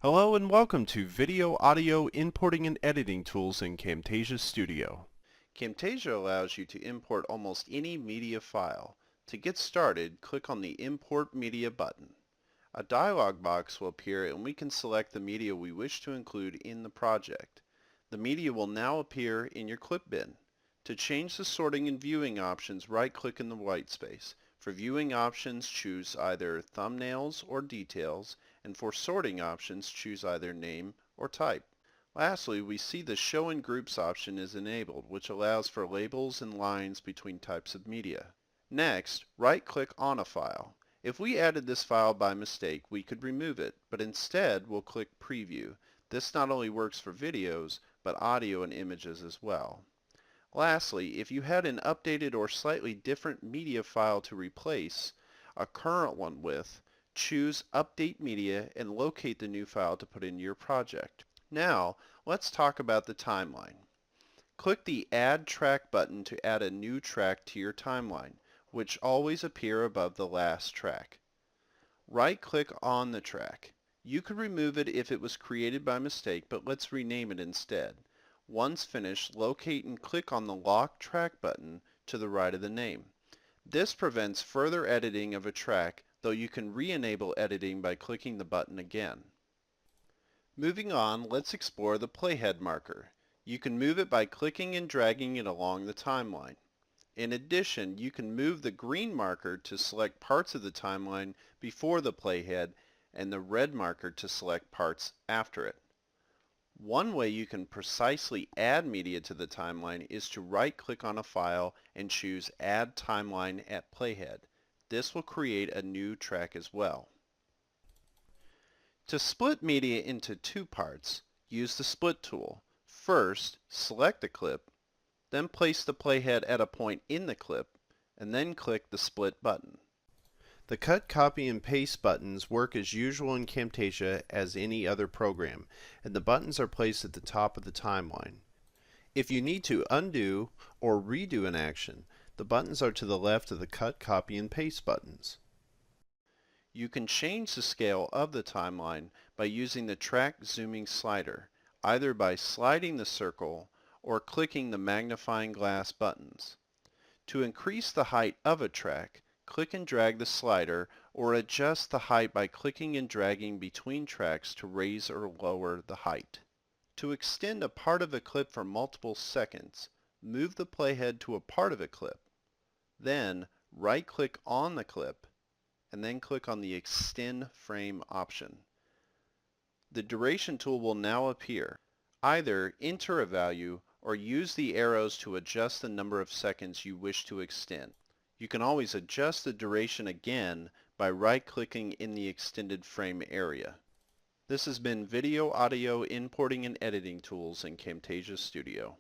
Hello and welcome to Video Audio Importing and Editing Tools in Camtasia Studio. Camtasia allows you to import almost any media file. To get started, click on the Import Media button. A dialog box will appear and we can select the media we wish to include in the project. The media will now appear in your clip bin. To change the sorting and viewing options, right-click in the white space. For viewing options, choose either thumbnails or details, and for sorting options, choose either name or type. Lastly, we see the Show in Groups option is enabled, which allows for labels and lines between types of media. Next, right-click on a file. If we added this file by mistake, we could remove it, but instead we'll click Preview. This not only works for videos, but audio and images as well. Lastly, if you had an updated or slightly different media file to replace a current one with, choose Update Media and locate the new file to put in your project. Now, let's talk about the timeline. Click the Add Track button to add a new track to your timeline, which always appear above the last track. Right-click on the track. You could remove it if it was created by mistake, but let's rename it instead. Once finished, locate and click on the Lock Track button to the right of the name. This prevents further editing of a track, though you can re-enable editing by clicking the button again. Moving on, let's explore the playhead marker. You can move it by clicking and dragging it along the timeline. In addition, you can move the green marker to select parts of the timeline before the playhead and the red marker to select parts after it. One way you can precisely add media to the timeline is to right-click on a file and choose Add Timeline at Playhead. This will create a new track as well. To split media into two parts, use the Split tool. First, select the clip, then place the playhead at a point in the clip, and then click the Split button. The Cut, Copy, and Paste buttons work as usual in Camtasia as any other program, and the buttons are placed at the top of the timeline. If you need to undo or redo an action, the buttons are to the left of the Cut, Copy, and Paste buttons. You can change the scale of the timeline by using the track zooming slider, either by sliding the circle or clicking the magnifying glass buttons. To increase the height of a track, click and drag the slider or adjust the height by clicking and dragging between tracks to raise or lower the height. To extend a part of a clip for multiple seconds, move the playhead to a part of a clip. Then right-click on the clip and then click on the Extend Frame option. The Duration tool will now appear. Either enter a value or use the arrows to adjust the number of seconds you wish to extend. You can always adjust the duration again by right-clicking in the extended frame area. This has been Video Audio Importing and Editing Tools in Camtasia Studio.